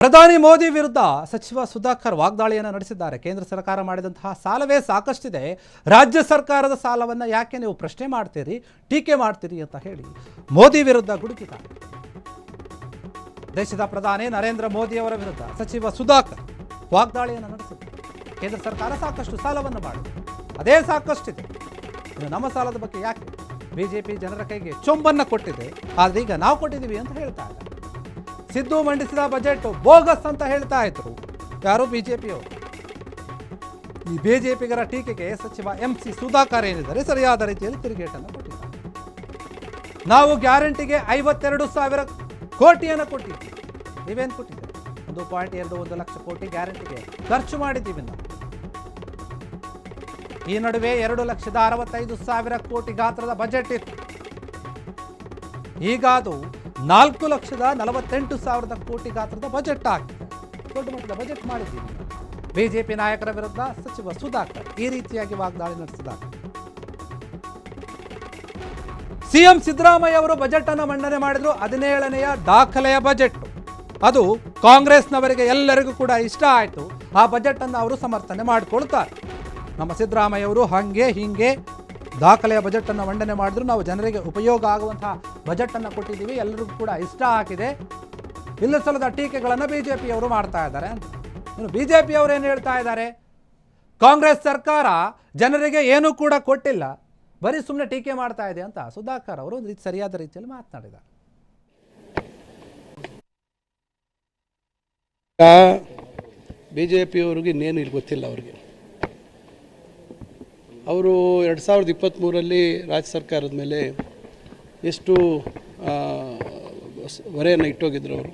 ಪ್ರಧಾನಿ ಮೋದಿ ವಿರುದ್ಧ ಸಚಿವ ಸುಧಾಕರ್ ವಾಗ್ದಾಳಿಯನ್ನು ನಡೆಸಿದ್ದಾರೆ. ಕೇಂದ್ರ ಸರ್ಕಾರ ಮಾಡಿದಂತಹ ಸಾಲವೇ ಸಾಕಷ್ಟಿದೆ, ರಾಜ್ಯ ಸರ್ಕಾರದ ಸಾಲವನ್ನು ಯಾಕೆ ನೀವು ಪ್ರಶ್ನೆ ಮಾಡ್ತೀರಿ, ಟೀಕೆ ಮಾಡ್ತೀರಿ ಅಂತ ಹೇಳಿ ಮೋದಿ ವಿರುದ್ಧ ಗುಡುಕಿದ್ದಾರೆ. ದೇಶದ ಪ್ರಧಾನಿ ನರೇಂದ್ರ ಮೋದಿ ಅವರ ವಿರುದ್ಧ ಸಚಿವ ಸುಧಾಕರ್ ವಾಗ್ದಾಳಿಯನ್ನು ನಡೆಸಿದ್ದಾರೆ. ಕೇಂದ್ರ ಸರ್ಕಾರ ಸಾಕಷ್ಟು ಸಾಲವನ್ನು ಮಾಡಿದೆ, ಅದೇ ಸಾಕಷ್ಟಿದೆ, ಇನ್ನು ನಮ್ಮ ಸಾಲದ ಬಗ್ಗೆ ಯಾಕೆ ಬಿಜೆಪಿ ಜನರ ಕೈಗೆ ಚೊಂಬನ್ನು ಕೊಟ್ಟಿದೆ, ಆದರೆ ಈಗ ನಾವು ಕೊಟ್ಟಿದ್ದೀವಿ ಅಂತ ಹೇಳ್ತಾ ಇದ್ದಾರೆ. ಸಿದ್ದು ಮಂಡಿಸಿದ ಬಜೆಟ್ ಬೋಗಸ್ ಅಂತ ಹೇಳ್ತಾ ಇದ್ರು ಯಾರು ಬಿಜೆಪಿಯವರು. ಈ ಬಿಜೆಪಿಗರ ಟೀಕೆಗೆ ಸಚಿವ MC ಸುಧಾಕರ್ ಏನಿದ್ದಾರೆ ಸರಿಯಾದ ರೀತಿಯಲ್ಲಿ ತಿರುಗೇಟನ್ನು ಕೊಟ್ಟಿದ್ದಾರೆ. ನಾವು ಗ್ಯಾರಂಟಿಗೆ 52,000 ಕೋಟಿಯನ್ನು ಕೊಟ್ಟಿದ್ದೀವಿ, ನೀವೇನು ಕೊಟ್ಟಿದ್ದೀರಿ? 1.21 ಲಕ್ಷ ಕೋಟಿ ಗ್ಯಾರಂಟಿಗೆ ಖರ್ಚು ಮಾಡಿದ್ದೀವಿ ನಾವು. ಈ ನಡುವೆ 2,65,000 ಕೋಟಿ ಗಾತ್ರದ ಬಜೆಟ್ ಇತ್ತು, ಈಗ ಅದು 4,48,000 ಕೋಟಿ ಗಾತ್ರದ ಬಜೆಟ್ ಆಗಿದೆ. ದೊಡ್ಡ ಮಟ್ಟದ ಬಜೆಟ್ ಮಾಡಿದ್ದೀವಿ. ಬಿಜೆಪಿ ನಾಯಕರ ವಿರುದ್ಧ ಸಚಿವ ಸುಧಾಕರ್ ಈ ರೀತಿಯಾಗಿ ವಾಗ್ದಾಳಿ ನಡೆಸಿದ್ದಾರೆ. ಸಿಎಂ ಸಿದ್ದರಾಮಯ್ಯ ಅವರು ಬಜೆಟ್ ಅನ್ನು ಮಂಡನೆ ಮಾಡಿದ್ರು. 17ನೆಯ ದಾಖಲೆಯ ಬಜೆಟ್ ಅದು ಕಾಂಗ್ರೆಸ್ನವರಿಗೆ ಎಲ್ಲರಿಗೂ ಕೂಡ ಇಷ್ಟ ಆಯಿತು. ಆ ಬಜೆಟ್ ಅನ್ನು ಅವರು ಸಮರ್ಥನೆ ಮಾಡಿಕೊಳ್ತಾರೆ. ನಮ್ಮ ಸಿದ್ದರಾಮಯ್ಯ ಅವರು ಹಾಗೆ ಹೀಗೆ ದಾಖಲೆಯ ಬಜೆಟ್ ಅನ್ನು ಮಂಡನೆ ಮಾಡಿದ್ರು, ನಾವು ಜನರಿಗೆ ಉಪಯೋಗ ಆಗುವಂತಹ ಬಜೆಟ್ ಅನ್ನು ಕೊಟ್ಟಿದ್ದೀವಿ, ಎಲ್ಲರಿಗೂ ಕೂಡ ಇಷ್ಟ ಆಗಿದೆ. ಇಲ್ಲ ಸಲ್ಲದ ಟೀಕೆಗಳನ್ನು ಬಿಜೆಪಿಯವರು ಮಾಡ್ತಾ ಇದ್ದಾರೆ ಅಂತ. ಇನ್ನು ಬಿಜೆಪಿಯವರು ಏನು ಹೇಳ್ತಾ ಇದ್ದಾರೆ, ಕಾಂಗ್ರೆಸ್ ಸರ್ಕಾರ ಜನರಿಗೆ ಏನೂ ಕೂಡ ಕೊಟ್ಟಿಲ್ಲ, ಬರೀ ಸುಮ್ಮನೆ ಟೀಕೆ ಮಾಡ್ತಾ ಇದೆ ಅಂತ ಸುಧಾಕರ್ ಅವರು ಸರಿಯಾದ ರೀತಿಯಲ್ಲಿ ಮಾತನಾಡಿದ್ದಾರೆ. ಬಿಜೆಪಿಯವರಿಗೆ ಇನ್ನೇನು ಇಲ್ಲಿ ಗೊತ್ತಿಲ್ಲ. ಅವ್ರಿಗೆ ಅವರು 2023ರಲ್ಲಿ ರಾಜ್ಯ ಸರ್ಕಾರದ ಮೇಲೆ ಎಷ್ಟು ಹೊರೆಯನ್ನು ಇಟ್ಟೋಗಿದ್ರು. ಅವರು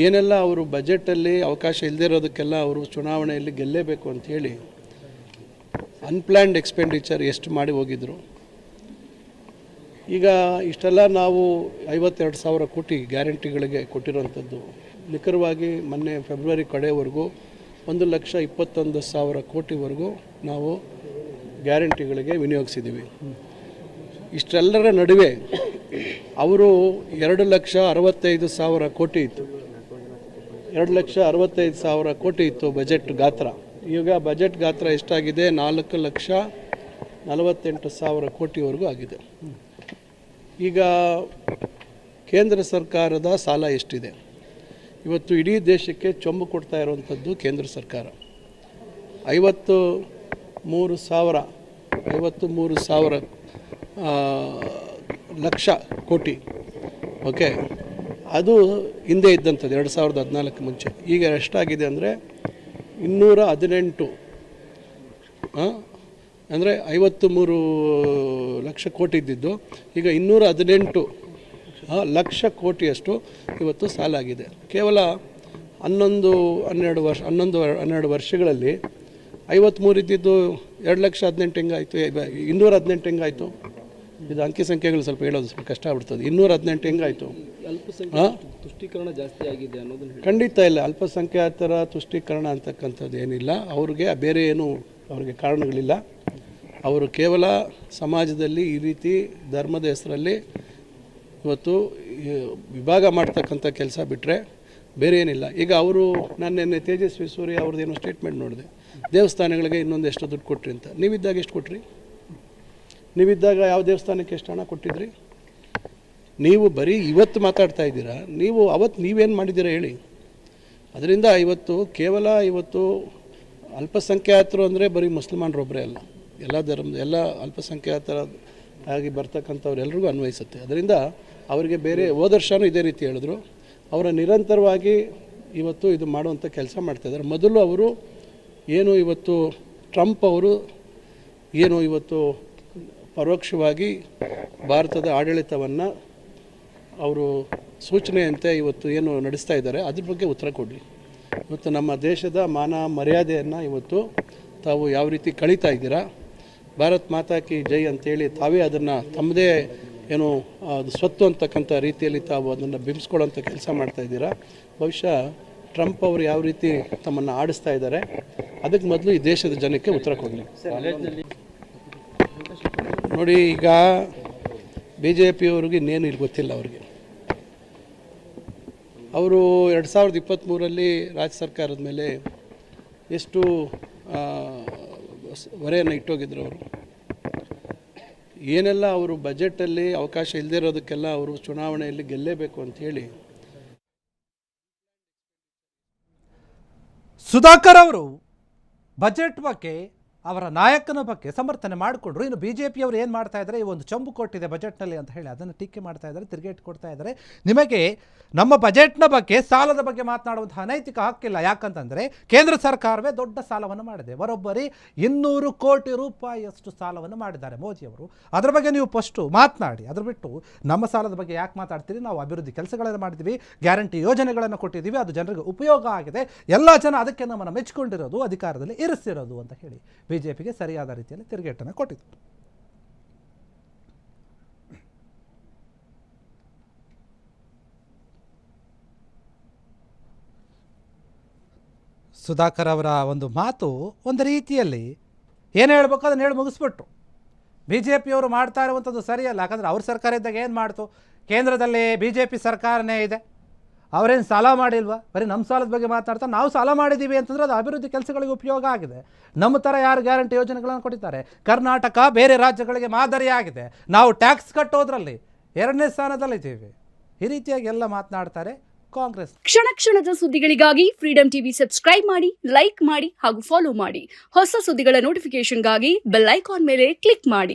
ಏನೆಲ್ಲ ಅವರು ಬಜೆಟಲ್ಲಿ ಅವಕಾಶ ಇಲ್ಲದೇ ಇರೋದಕ್ಕೆಲ್ಲ ಅವರು ಚುನಾವಣೆಯಲ್ಲಿ ಗೆಲ್ಲೇಬೇಕು ಅಂಥೇಳಿ ಅನ್ಪ್ಲ್ಯಾನ್ಡ್ ಎಕ್ಸ್ಪೆಂಡಿಚರ್ ಎಷ್ಟು ಮಾಡಿ ಹೋಗಿದ್ರು. ಈಗ ಇಷ್ಟೆಲ್ಲ ನಾವು 52,000 ಕೋಟಿ ಗ್ಯಾರಂಟಿಗಳಿಗೆ ಕೊಟ್ಟಿರೋವಂಥದ್ದು ನಿಖರವಾಗಿ ಮೊನ್ನೆ ಫೆಬ್ರವರಿ ಕಡೆವರೆಗೂ 1,21,000 ಕೋಟಿವರೆಗೂ ನಾವು ಗ್ಯಾರಂಟಿಗಳಿಗೆ ವಿನಿಯೋಗಿಸಿದ್ದೀವಿ. ಇಷ್ಟೆಲ್ಲರ ನಡುವೆ ಅವರು 2,65,000 ಕೋಟಿ ಇತ್ತು, 2,65,000 ಕೋಟಿ ಇತ್ತು ಬಜೆಟ್ ಗಾತ್ರ. ಈಗ ಬಜೆಟ್ ಗಾತ್ರ ಎಷ್ಟಾಗಿದೆ? 4,48,000 ಕೋಟಿವರೆಗೂ ಆಗಿದೆ. ಈಗ ಕೇಂದ್ರ ಸರ್ಕಾರದ ಸಾಲ ಎಷ್ಟಿದೆ? ಇವತ್ತು ಇಡೀ ದೇಶಕ್ಕೆ ಚೊಂಬು ಕೊಡ್ತಾ ಇರುವಂಥದ್ದು ಕೇಂದ್ರ ಸರ್ಕಾರ. 53,000 ಲಕ್ಷ ಕೋಟಿ. ಓಕೆ, ಅದು ಹಿಂದೆ ಇದ್ದಂಥದ್ದು 2014 ಮುಂಚೆ. ಈಗ ಎಷ್ಟಾಗಿದೆ ಅಂದರೆ 218, ಅಂದರೆ 53 ಲಕ್ಷ ಕೋಟಿ ಇದ್ದಿದ್ದು ಈಗ 218 ಲಕ್ಷ ಕೋಟಿಯಷ್ಟು ಇವತ್ತು ಸಾಲ ಆಗಿದೆ. ಕೇವಲ 11-12 ವರ್ಷಗಳಲ್ಲಿ 53 ಇದ್ದಿದ್ದು 2,18,000 ಹೆಂಗಾಯಿತು? 218 ಹೆಂಗಾಯಿತು? ಇದು ಅಂಕಿ ಸಂಖ್ಯೆಗಳು ಸ್ವಲ್ಪ ಹೇಳೋದು ಸ್ವಲ್ಪ ಕಷ್ಟ ಆಗ್ಬಿಡ್ತದೆ. 218 ಹೆಂಗಾಯಿತು? ತುಷ್ಟೀಕರಣ ಜಾಸ್ತಿ ಆಗಿದೆ ಅನ್ನೋದನ್ನು ಖಂಡಿತ ಇಲ್ಲ. ಅಲ್ಪಸಂಖ್ಯಾತರ ತುಷ್ಟೀಕರಣ ಅಂತಕ್ಕಂಥದ್ದು ಏನಿಲ್ಲ. ಅವ್ರಿಗೆ ಬೇರೆ ಏನು ಅವ್ರಿಗೆ ಕಾರಣಗಳಿಲ್ಲ. ಅವರು ಕೇವಲ ಸಮಾಜದಲ್ಲಿ ಈ ರೀತಿ ಧರ್ಮದ ಹೆಸರಲ್ಲಿ ಇವತ್ತು ವಿಭಾಗ ಮಾಡ್ತಕ್ಕಂಥ ಕೆಲಸ ಬಿಟ್ಟರೆ ಬೇರೆ ಏನಿಲ್ಲ. ಈಗ ಅವರು ನಿನ್ನೆ ತೇಜಸ್ವಿ ಸೂರ್ಯ ಅವ್ರದ್ದೇನೋ ಸ್ಟೇಟ್ಮೆಂಟ್ ನೋಡಿದೆ, ದೇವಸ್ಥಾನಗಳಿಗೆ ಇನ್ನೊಂದು ಎಷ್ಟು ದುಡ್ಡು ಕೊಟ್ರಿ ಅಂತ. ನೀವಿದ್ದಾಗ ಎಷ್ಟು ಕೊಟ್ರಿ? ನೀವಿದ್ದಾಗ ಯಾವ ದೇವಸ್ಥಾನಕ್ಕೆ ಎಷ್ಟು ಹಣ ಕೊಟ್ಟಿದ್ರಿ? ನೀವು ಬರೀ ಇವತ್ತು ಮಾತಾಡ್ತಾ ಇದ್ದೀರಾ. ನೀವು ಅವತ್ತು ನೀವೇನು ಮಾಡಿದ್ದೀರಾ ಹೇಳಿ? ಅದರಿಂದ ಕೇವಲ ಇವತ್ತು ಅಲ್ಪಸಂಖ್ಯಾತರು ಅಂದರೆ ಬರೀ ಮುಸಲ್ಮಾನರೊಬ್ಬರೇ ಅಲ್ಲ, ಎಲ್ಲ ಧರ್ಮದ ಎಲ್ಲ ಅಲ್ಪಸಂಖ್ಯಾತರ ಆಗಿ ಬರ್ತಕ್ಕಂಥವ್ರೆಲ್ರಿಗೂ ಅನ್ವಯಿಸುತ್ತೆ. ಅದರಿಂದ ಅವರಿಗೆ ಬೇರೆ ಹೋದ ವರ್ಷವೂ ಇದೇ ರೀತಿ ಹೇಳಿದ್ರು. ಅವರ ನಿರಂತರವಾಗಿ ಇವತ್ತು ಇದು ಮಾಡುವಂಥ ಕೆಲಸ ಮಾಡ್ತಾಯಿದ್ದಾರೆ. ಮೊದಲು ಅವರು ಏನು ಇವತ್ತು ಟ್ರಂಪ್ ಅವರು ಏನು ಇವತ್ತು ಪರೋಕ್ಷವಾಗಿ ಭಾರತದ ಆಡಳಿತವನ್ನು ಅವರು ಸೂಚನೆಯಂತೆ ಇವತ್ತು ಏನು ನಡೆಸ್ತಾ ಇದ್ದಾರೆ ಅದ್ರ ಬಗ್ಗೆ ಉತ್ತರ ಕೊಡಲಿ. ಇವತ್ತು ನಮ್ಮ ದೇಶದ ಮಾನ ಮರ್ಯಾದೆಯನ್ನು ಇವತ್ತು ತಾವು ಯಾವ ರೀತಿ ಕಳೀತಾ ಇದ್ದೀರಾ, ಭಾರತ್ ಮಾತಾ ಕಿ ಜೈ ಅಂತೇಳಿ ತಾವೇ ಅದನ್ನು ತಮ್ಮದೇ ಏನು ಅದು ಸ್ವತ್ತು ಅಂತಕ್ಕಂಥ ರೀತಿಯಲ್ಲಿ ತಾವು ಅದನ್ನು ಬಿಂಬಿಸ್ಕೊಳ್ಳೋಂಥ ಕೆಲಸ ಮಾಡ್ತಾಯಿದ್ದೀರಾ. ಬಹುಶಃ ಟ್ರಂಪ್ ಅವರು ಯಾವ ರೀತಿ ತಮ್ಮನ್ನು ಆಡಿಸ್ತಾ ಇದ್ದಾರೆ ಅದಕ್ಕೆ ಮೊದಲು ಈ ದೇಶದ ಜನಕ್ಕೆ ಉತ್ತರ ಕೊಡಲಿ. ನೋಡಿ, ಈಗ ಬಿ ಜೆ ಪಿಯವ್ರಿಗೆ ಇನ್ನೇನು ಇಲ್ಲಿ ಗೊತ್ತಿಲ್ಲ. ಅವ್ರಿಗೆ ಅವರು 2023ರಲ್ಲಿ ರಾಜ್ಯ ಸರ್ಕಾರದ ಮೇಲೆ ಎಷ್ಟು ಹೊರೆಯನ್ನು ಇಟ್ಟೋಗಿದ್ರು ಅವರು. ಏನೆಲ್ಲ ಅವರು ಬಜೆಟಲ್ಲಿ ಅವಕಾಶ ಇಲ್ಲದೇ ಇರೋದಕ್ಕೆಲ್ಲ ಅವರು ಚುನಾವಣೆಯಲ್ಲಿ ಗೆಲ್ಲೇಬೇಕು ಅಂಥೇಳಿ. ಸುಧಾಕರ್ ಅವರು ಬಜೆಟ್ ಬಗ್ಗೆ ಅವರ ನಾಯಕನ ಬಗ್ಗೆ ಸಮರ್ಥನೆ ಮಾಡಿಕೊಂಡ್ರು. ಇನ್ನು ಬಿಜೆಪಿಯವರು ಏನು ಮಾಡ್ತಾ ಇದ್ದಾರೆ, ಈ ಒಂದು ಚಂಬು ಕೊಟ್ಟಿದೆ ಬಜೆಟ್ನಲ್ಲಿ ಅಂತ ಹೇಳಿ ಅದನ್ನು ಟೀಕೆ ಮಾಡ್ತಾ ಇದ್ದಾರೆ, ತಿರುಗೇಟು ಕೊಡ್ತಾ ಇದ್ದಾರೆ. ನಿಮಗೆ ನಮ್ಮ ಬಜೆಟ್ನ ಬಗ್ಗೆ ಸಾಲದ ಬಗ್ಗೆ ಮಾತನಾಡುವಂತಹ ಅನೈತಿಕ ಹಕ್ಕಿಲ್ಲ. ಯಾಕಂತಂದರೆ ಕೇಂದ್ರ ಸರ್ಕಾರವೇ ದೊಡ್ಡ ಸಾಲವನ್ನು ಮಾಡಿದೆ. ಬರೋಬ್ಬರಿ 200 ಕೋಟಿ ರೂಪಾಯಿಯಷ್ಟು ಸಾಲವನ್ನು ಮಾಡಿದ್ದಾರೆ ಮೋದಿಯವರು. ಅದರ ಬಗ್ಗೆ ನೀವು ಫಸ್ಟು ಮಾತನಾಡಿ. ಅದ್ರ ಬಿಟ್ಟು ನಮ್ಮ ಸಾಲದ ಬಗ್ಗೆ ಯಾಕೆ ಮಾತಾಡ್ತೀರಿ? ನಾವು ಅಭಿವೃದ್ಧಿ ಕೆಲಸಗಳನ್ನು ಮಾಡಿದ್ದೀವಿ, ಗ್ಯಾರಂಟಿ ಯೋಜನೆಗಳನ್ನು ಕೊಟ್ಟಿದ್ದೀವಿ, ಅದು ಜನರಿಗೆ ಉಪಯೋಗ ಆಗಿದೆ, ಎಲ್ಲ ಜನ ಅದಕ್ಕೆ ನಮ್ಮನ್ನು ಮೆಚ್ಚಿಕೊಂಡಿರೋದು, ಅಧಿಕಾರದಲ್ಲಿ ಇರಿಸಿರೋದು ಅಂತ ಹೇಳಿ ಬಿಜೆಪಿಗೆ ಸರಿಯಾದ ರೀತಿಯಲ್ಲಿ ತಿರುಗೇಟನ್ನು ಕೊಟ್ಟಿತ್ತು. ಸುಧಾಕರ್ ಅವರ ಒಂದು ಮಾತು ಒಂದು ರೀತಿಯಲ್ಲಿ ಏನು ಹೇಳಬೇಕು ಅದನ್ನು ಹೇಳಿ ಮುಗಿಸ್ಬಿಟ್ರು. ಬಿ ಜೆ ಪಿಯವರು ಮಾಡ್ತಾ ಇರುವಂಥದ್ದು ಸರಿಯಲ್ಲ. ಯಾಕಂದರೆ ಅವ್ರ ಸರ್ಕಾರ ಇದ್ದಾಗ ಏನು ಮಾಡ್ತು? ಕೇಂದ್ರದಲ್ಲಿ ಬಿ ಜೆ ಪಿ ಸರ್ಕಾರನೇ ಇದೆ, ಅವರೇನು ಸಾಲ ಮಾಡಿಲ್ವಾ? ಬರೀ ನಮ್ಮ ಸಾಲದ ಬಗ್ಗೆ ಮಾತಾಡ್ತಾರೆ. ನಾವು ಸಾಲ ಮಾಡಿದ್ದೀವಿ ಅಂತಂದರೆ ಅದು ಅಭಿವೃದ್ಧಿ ಕೆಲಸಗಳಿಗೆ ಉಪಯೋಗ ಆಗಿದೆ. ನಮ್ಮ ಥರ ಯಾರು ಗ್ಯಾರಂಟಿ ಯೋಜನೆಗಳನ್ನು ಕೊಟ್ಟಿದ್ದಾರೆ? ಕರ್ನಾಟಕ ಬೇರೆ ರಾಜ್ಯಗಳಿಗೆ ಮಾದರಿಯಾಗಿದೆ. ನಾವು ಟ್ಯಾಕ್ಸ್ ಕಟ್ಟೋದ್ರಲ್ಲಿ 2ನೇ ಸ್ಥಾನದಲ್ಲಿದ್ದೀವಿ. ಈ ರೀತಿಯಾಗಿ ಎಲ್ಲ ಮಾತನಾಡ್ತಾರೆ ಕಾಂಗ್ರೆಸ್. ಕ್ಷಣ ಕ್ಷಣದ ಸುದ್ದಿಗಳಿಗಾಗಿ ಫ್ರೀಡಂ ಟಿವಿ ಸಬ್ಸ್ಕ್ರೈಬ್ ಮಾಡಿ, ಲೈಕ್ ಮಾಡಿ ಹಾಗೂ ಫಾಲೋ ಮಾಡಿ. ಹೊಸ ಸುದ್ದಿಗಳ ನೋಟಿಫಿಕೇಶನ್ಗಾಗಿ ಬೆಲ್ ಐಕಾನ್ ಮೇಲೆ ಕ್ಲಿಕ್ ಮಾಡಿ.